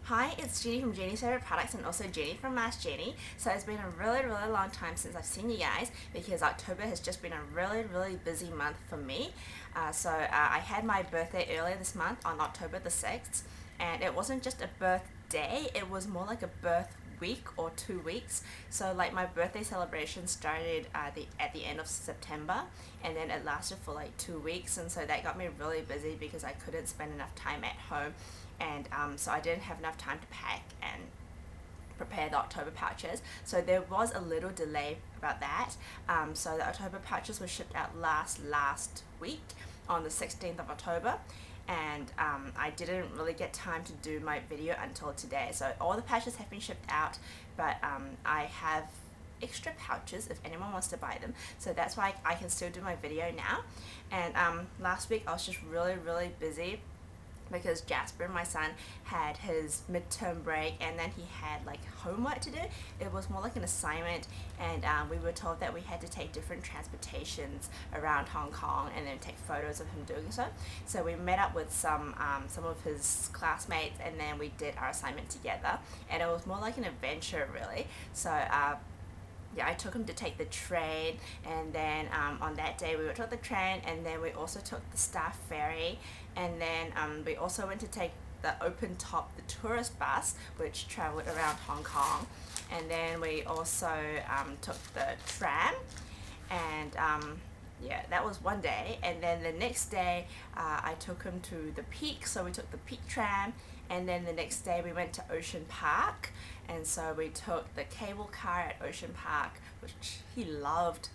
Hi, it's Genie from Genie's Favorite Products and also Genie from MaskGenie. So it's been a really long time since I've seen you guys because October has just been a really busy month for me. I had my birthday earlier this month on October the 6th, and it wasn't just a birthday, it was more like a birth week or 2 weeks. So like my birthday celebration started at the end of September, and then it lasted for like 2 weeks, and so that got me really busy because I couldn't spend enough time at home, and so I didn't have enough time to pack and prepare the October pouches. So there was a little delay about that. So the October pouches were shipped out last week on the 16th of October, and I didn't really get time to do my video until today. So all the pouches have been shipped out, but I have extra pouches if anyone wants to buy them, so that's why I can still do my video now. And last week I was just really busy because Jasper, my son, had his midterm break, and then he had like homework to do. It was more like an assignment, and we were told that we had to take different transportations around Hong Kong and then take photos of him doing so. So we met up with some of his classmates, and then we did our assignment together, and it was more like an adventure really. So yeah, I took him to take the train, and then on that day we took the train, and then we also took the staff ferry, and then we also went to take the open top, the tourist bus, which travelled around Hong Kong, and then we also took the tram, and yeah, that was one day. And then the next day I took him to the Peak, so we took the Peak tram, and then the next day we went to Ocean Park, and so we took the cable car at Ocean Park, which he loved,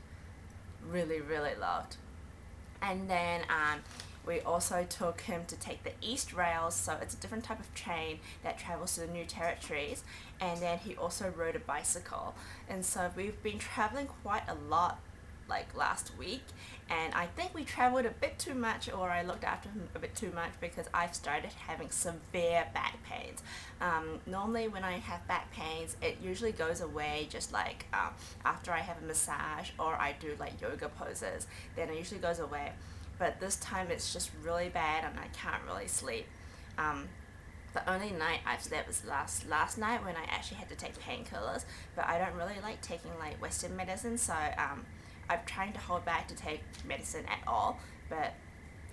really loved. And then we also took him to take the East Rails, so it's a different type of train that travels to the New Territories, and then he also rode a bicycle. And so we've been traveling quite a lot like last week, and I think we traveled a bit too much, or I looked after him a bit too much, because I've started having severe back pains. Normally when I have back pains, it usually goes away just like after I have a massage or I do like yoga poses, then it usually goes away. But this time it's just really bad and I can't really sleep. The only night I've slept was last night when I actually had to take painkillers, but I don't really like taking like Western medicine, so I'm trying to hold back to take medicine at all, but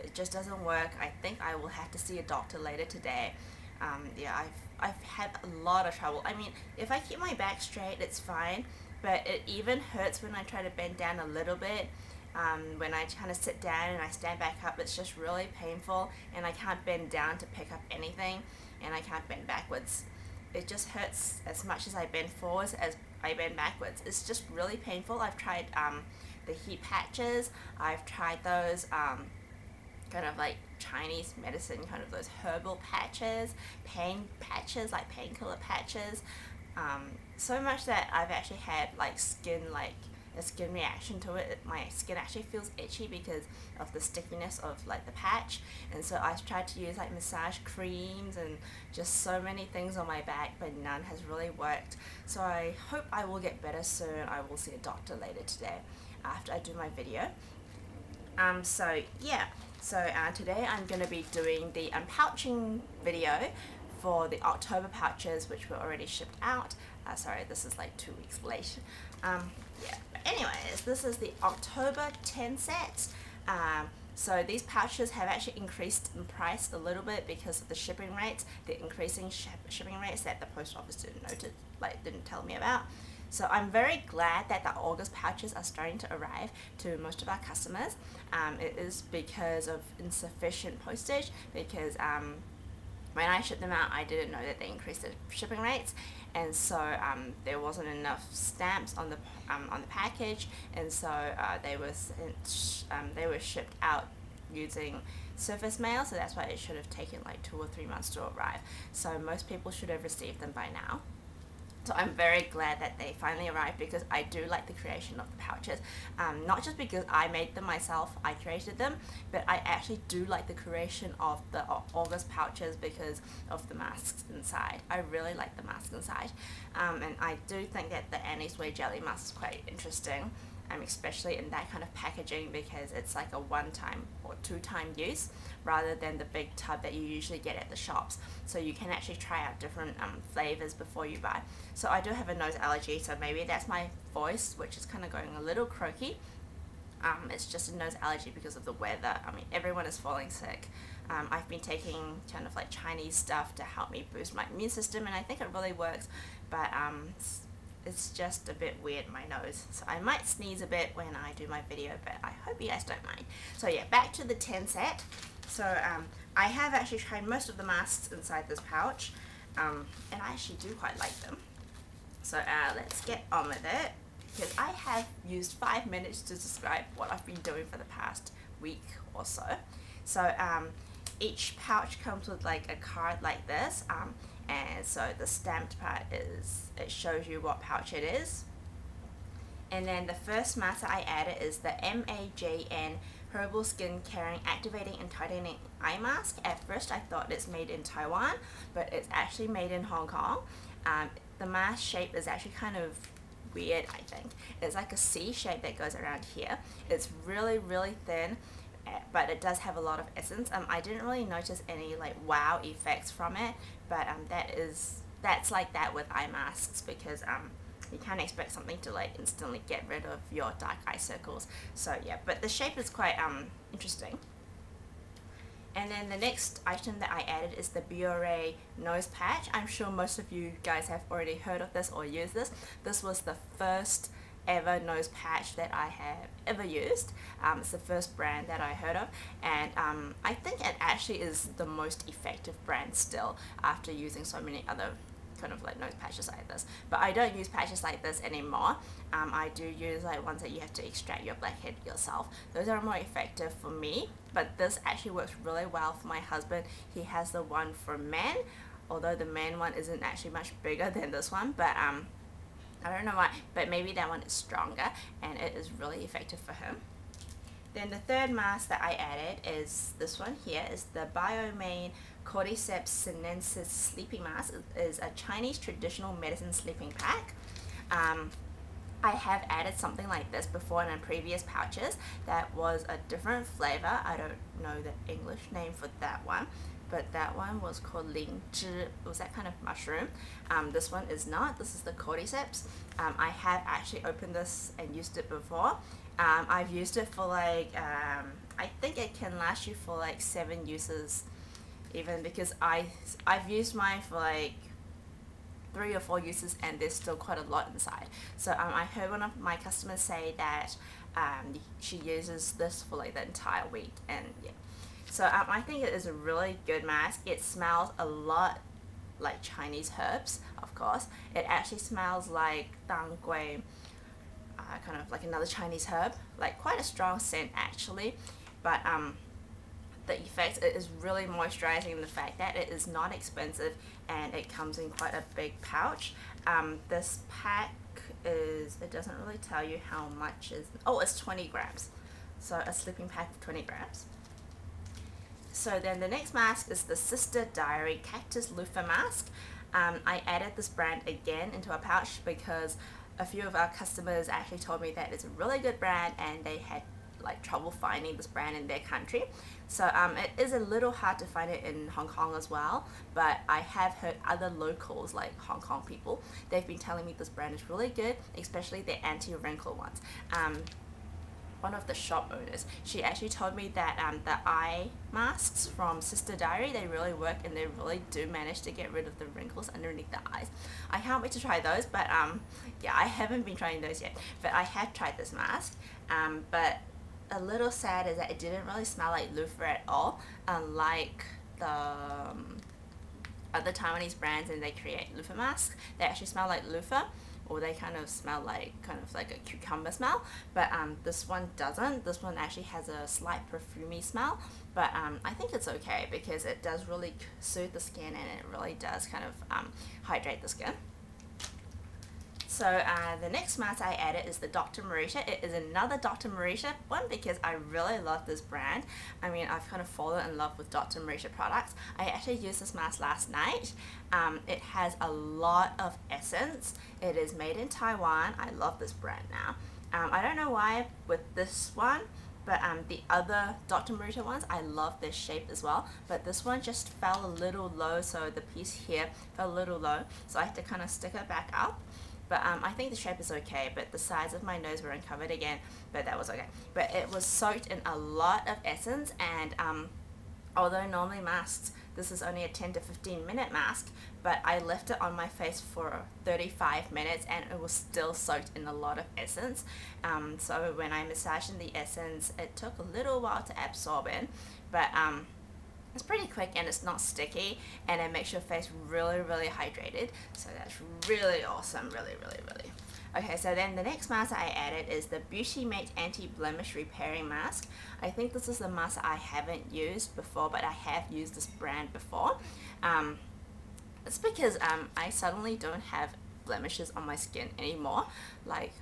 it just doesn't work. I think I will have to see a doctor later today. Yeah, I've had a lot of trouble. I mean, if I keep my back straight, it's fine, but it even hurts when I try to bend down a little bit. When I kind of sit down and I stand back up, it's just really painful, and I can't bend down to pick up anything, and I can't bend backwards. It just hurts as much as I bend forwards as I bend backwards. It's just really painful. I've tried the heat patches, I've tried those kind of like Chinese medicine, kind of those herbal patches, pain patches, like painkiller patches, so much that I've actually had like a skin reaction to it. My skin actually feels itchy because of the stickiness of like the patch, and so I've tried to use like massage creams and just so many things on my back, but none has really worked. So I hope I will get better soon. I will see a doctor later today after I do my video. So yeah, so today I'm going to be doing the unpouching video for the October pouches, which were already shipped out. Sorry, this is like 2 weeks late. Yeah, but anyways, this is the October 10 set. So these pouches have actually increased in price a little bit because of the shipping rates, the increasing shipping rates that the post office didn't tell me about. So I'm very glad that the August pouches are starting to arrive to most of our customers. It is because of insufficient postage, because when I shipped them out, I didn't know that they increased the shipping rates, and so there wasn't enough stamps on the package, and so they were shipped out using surface mail. So that's why it should have taken like 2 or 3 months to arrive. So most people should have received them by now. So I'm very glad that they finally arrived, because I do like the creation of the pouches. Not just because I made them myself, I created them, but I actually do like the creation of the August pouches because of the masks inside. I really like the mask inside. And I do think that the Annie's Way Jelly mask is quite interesting. especially in that kind of packaging, because it's like a one-time or two-time use rather than the big tub that you usually get at the shops. So you can actually try out different flavors before you buy. So I do have a nose allergy, so maybe that's my voice, which is kind of going a little croaky. It's just a nose allergy because of the weather. I mean, everyone is falling sick. I've been taking kind of like Chinese stuff to help me boost my immune system, and I think it really works, but it's just a bit weird, my nose. So I might sneeze a bit when I do my video, but I hope you guys don't mind. So yeah, back to the 10 set. So I have actually tried most of the masks inside this pouch, and I actually do quite like them. So let's get on with it, because I have used 5 minutes to describe what I've been doing for the past week or so. So each pouch comes with like a card like this, and so the stamped part is, it shows you what pouch it is. And then the first mask that I added is the MAJN Herbal Skin Caring Activating and Tightening Eye Mask. At first I thought it's made in Taiwan, but it's actually made in Hong Kong. The mask shape is actually kind of weird, I think. It's like a C shape that goes around here. It's really, really thin, but it does have a lot of essence. I didn't really notice any like wow effects from it, but that's like that with eye masks, because you can't expect something to like instantly get rid of your dark eye circles. So yeah, but the shape is quite interesting. And then the next item that I added is the Biore nose patch. I'm sure most of you guys have already heard of this or used this. This was the first ever nose patch that I have ever used. It's the first brand that I heard of, and I think it actually is the most effective brand still, after using so many other kind of like nose patches like this. But I don't use patches like this anymore. I do use like ones that you have to extract your blackhead yourself. Those are more effective for me, but this actually works really well for my husband. He has the one for men, although the men one isn't actually much bigger than this one, but I don't know why, but maybe that one is stronger and it is really effective for him. Then the third mask that I added is this one here, is the MAJN Cordyseps Sinensis Sleeping Mask. It is a Chinese traditional medicine sleeping pack. I have added something like this before in previous pouches that was a different flavor. I don't know the English name for that one, but that one was called Ling Zhi. It was that kind of mushroom. This one is not. This is the Cordyceps. I have actually opened this and used it before. I've used it for like, I think it can last you for like 7 uses even, because I've used mine for like 3 or 4 uses and there's still quite a lot inside. So I heard one of my customers say that she uses this for like the entire week, and yeah. So I think it is a really good mask. It smells a lot like Chinese herbs, of course. It actually smells like dang gui, kind of like another Chinese herb, like quite a strong scent actually. But the effect, it is really moisturizing in the fact that it is not expensive and it comes in quite a big pouch. This pack is, it doesn't really tell you how much is, oh, it's 20 grams. So a sleeping pack of 20 grams. So then the next mask is the Sister Diary Cactus Loofah Mask. I added this brand again into a pouch because a few of our customers actually told me that it's a really good brand and they had like trouble finding this brand in their country. So it is a little hard to find it in Hong Kong as well, but I have heard other locals, like Hong Kong people, they've been telling me this brand is really good, especially the anti-wrinkle ones. One of the shop owners, she actually told me that the eye masks from Sister Diary, they really work and they really do manage to get rid of the wrinkles underneath the eyes. I can't wait to try those, but yeah, I haven't been trying those yet, but I have tried this mask. But a little sad is that it didn't really smell like loofah at all, unlike the other Taiwanese brands, and they create loofah masks. They actually smell like loofah, or they kind of smell like a cucumber smell, but this one doesn't. This one actually has a slight perfumey smell, but I think it's okay because it does really soothe the skin and it really does kind of hydrate the skin. So the next mask I added is the Dr. Morita. It is another Dr. Morita one because I really love this brand. I mean, I've kind of fallen in love with Dr. Morita products. I actually used this mask last night. It has a lot of essence. It is made in Taiwan. I love this brand now. I don't know why with this one, but the other Dr. Marita ones, I love this shape as well, but this one just fell a little low, so the piece here fell a little low, so I had to kind of stick it back up. But I think the shape is okay, but the sides of my nose were uncovered again, but that was okay. But it was soaked in a lot of essence, and although normally masks, this is only a 10 to 15 minute mask, but I left it on my face for 35 minutes and it was still soaked in a lot of essence. So when I massaged in the essence, it took a little while to absorb in, but it's pretty quick and it's not sticky, and it makes your face really, really hydrated. So that's really awesome, really, really, really. Okay, so then the next mask I added is the Beauty Mate Anti-Blemish Repairing Mask. I think this is the mask I haven't used before, but I have used this brand before. It's because I suddenly don't have blemishes on my skin anymore. Like,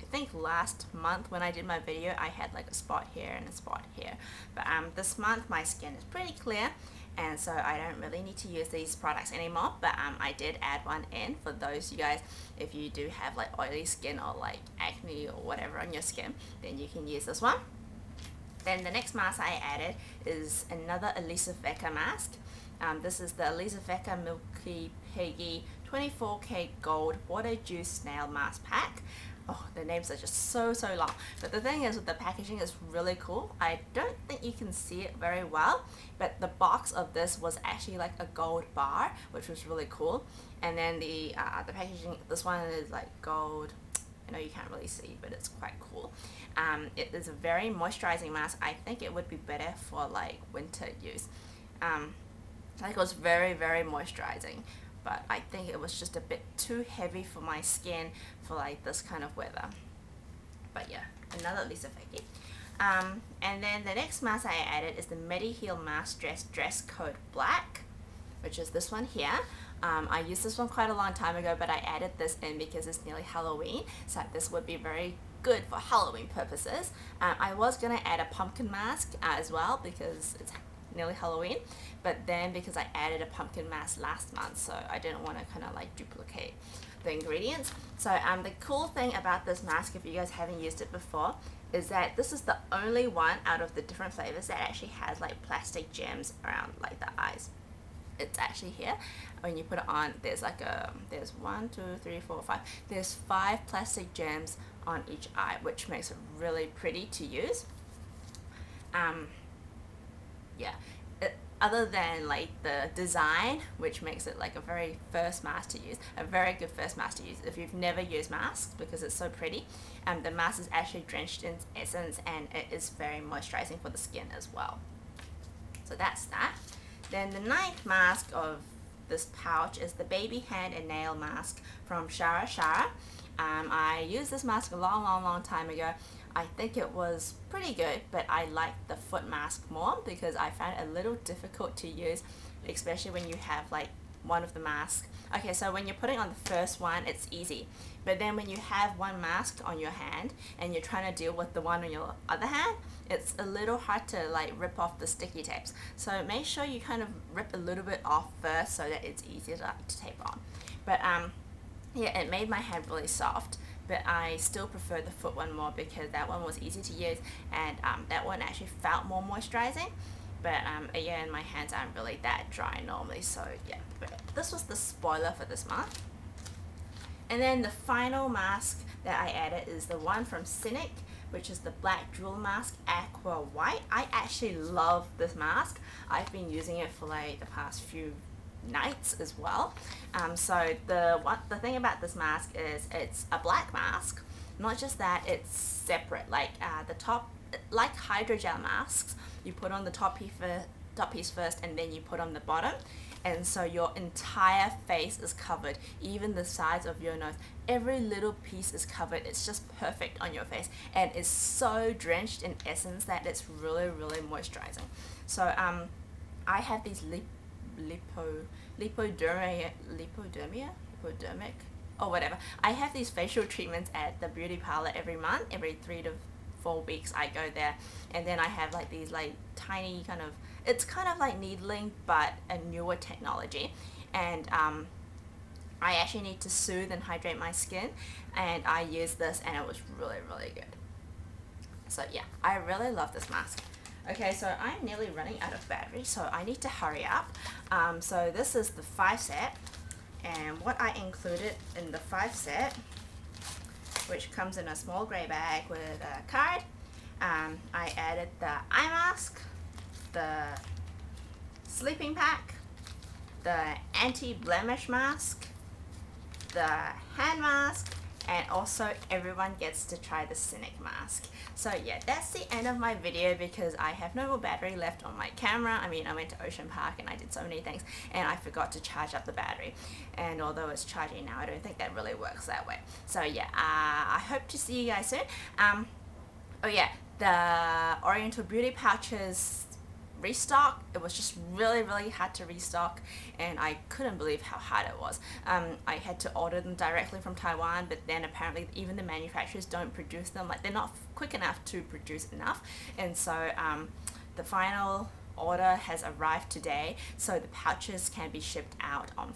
I think last month when I did my video, I had like a spot here and a spot here. But this month my skin is pretty clear, and so I don't really need to use these products anymore. But I did add one in for those you guys, if you do have like oily skin or like acne or whatever on your skin, then you can use this one. Then the next mask I added is another Elizavecca mask. This is the Elizavecca Milky Piggy 24K Gold Waterdew Snail Mask Pack. Oh, the names are just so long. But the thing is, with the packaging is really cool. I don't think you can see it very well, but the box of this was actually like a gold bar, which was really cool. And then the packaging, this one is like gold. I know you can't really see, but it's quite cool. It is a very moisturizing mask. I think it would be better for like winter use. I think it was very moisturizing, but I think it was just a bit too heavy for my skin for like this kind of weather. But yeah, another Elizavecca. And then the next mask I added is the Mediheal Mask Dress Code Black, which is this one here. I used this one quite a long time ago, but I added this in because it's nearly Halloween, so this would be very good for Halloween purposes. I was going to add a pumpkin mask as well because it's nearly Halloween, but then because I added a pumpkin mask last month, so I didn't want to kind of like duplicate the ingredients. So the cool thing about this mask, if you guys haven't used it before, is that this is the only one out of the different flavors that actually has like plastic gems around like the eyes. It's actually here. When you put it on, there's like there's 1, 2, 3, 4, 5. There's 5 plastic gems on each eye, which makes it really pretty to use. Yeah, other than like the design, which makes it like a very first mask to use, a very good first mask to use if you've never used masks, because it's so pretty. The mask is actually drenched in essence and it is very moisturizing for the skin as well. So that's that. Then the ninth mask of this pouch is the Baby Hand and Nail Mask from Shara. I used this mask a long time ago. I think it was pretty good, but I liked the foot mask more because I found it a little difficult to use, especially when you have like one of the masks. Okay, so when you're putting on the first one, it's easy, but then when you have one mask on your hand and you're trying to deal with the one on your other hand, it's a little hard to like rip off the sticky tapes. So make sure you kind of rip a little bit off first so that it's easier to tape on. But yeah, it made my hand really soft, but I still prefer the foot one more because that one was easy to use, and that one actually felt more moisturizing. But again, my hands aren't really that dry normally, so yeah. But this was the spoiler for this month. And then the final mask that I added is the one from Scinic, which is the Black Drool Mask Aqua White. I actually love this mask. I've been using it for like the past few nights as well. So the thing about this mask is it's a black mask. Not just that, it's separate. Like the top, like hydrogel masks, you put on the top piece first and then you put on the bottom, and so your entire face is covered, even the sides of your nose, every little piece is covered. It's just perfect on your face and it's so drenched in essence that it's really moisturizing. So I have these lipodermic or whatever. I have these facial treatments at the beauty parlor every month. Every 3 to 4 weeks I go there, and then I have like these like tiny kind of, it's kind of like needling but a newer technology, and I actually need to soothe and hydrate my skin, and I used this and it was really, really good. So yeah, I really love this mask. Okay, so I'm nearly running out of battery, so I need to hurry up. So this is the 5 set, and what I included in the 5 set, which comes in a small grey bag with a card, I added the eye mask, the sleeping pack, the anti-blemish mask, the hand mask, and also everyone gets to try the Scinic mask. So yeah, that's the end of my video because I have no more battery left on my camera. I mean, I went to Ocean Park and I did so many things and I forgot to charge up the battery, and although it's charging now, I don't think that really works that way. So yeah, I hope to see you guys soon. Oh yeah, the Oriental Beauty pouches restock, it was just really hard to restock, and I couldn't believe how hard it was. I had to order them directly from Taiwan, but then apparently even the manufacturers don't produce them, like they're not quick enough to produce enough, and so the final order has arrived today, so the pouches can be shipped out on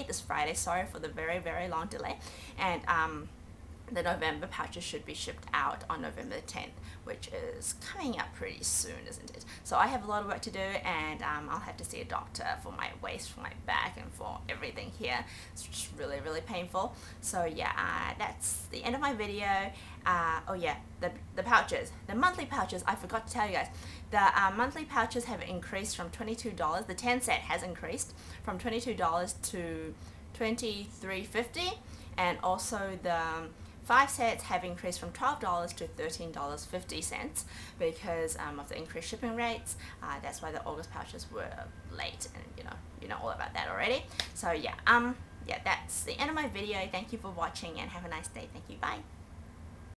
this Friday, sorry for the very long delay, and the November pouches should be shipped out on November 10th, which is coming up pretty soon, isn't it? So I have a lot of work to do, and I'll have to see a doctor for my waist, for my back, and for everything here. It's just really painful. So yeah, that's the end of my video. Oh yeah, the pouches, the monthly pouches, I forgot to tell you guys. The monthly pouches have increased from $22. The 10 set has increased from $22 to $23.50, and also the 5 sets have increased from $12 to $13.50 because of the increased shipping rates. That's why the August pouches were late, and you know all about that already. So yeah, yeah, that's the end of my video. Thank you for watching and have a nice day. Thank you. Bye.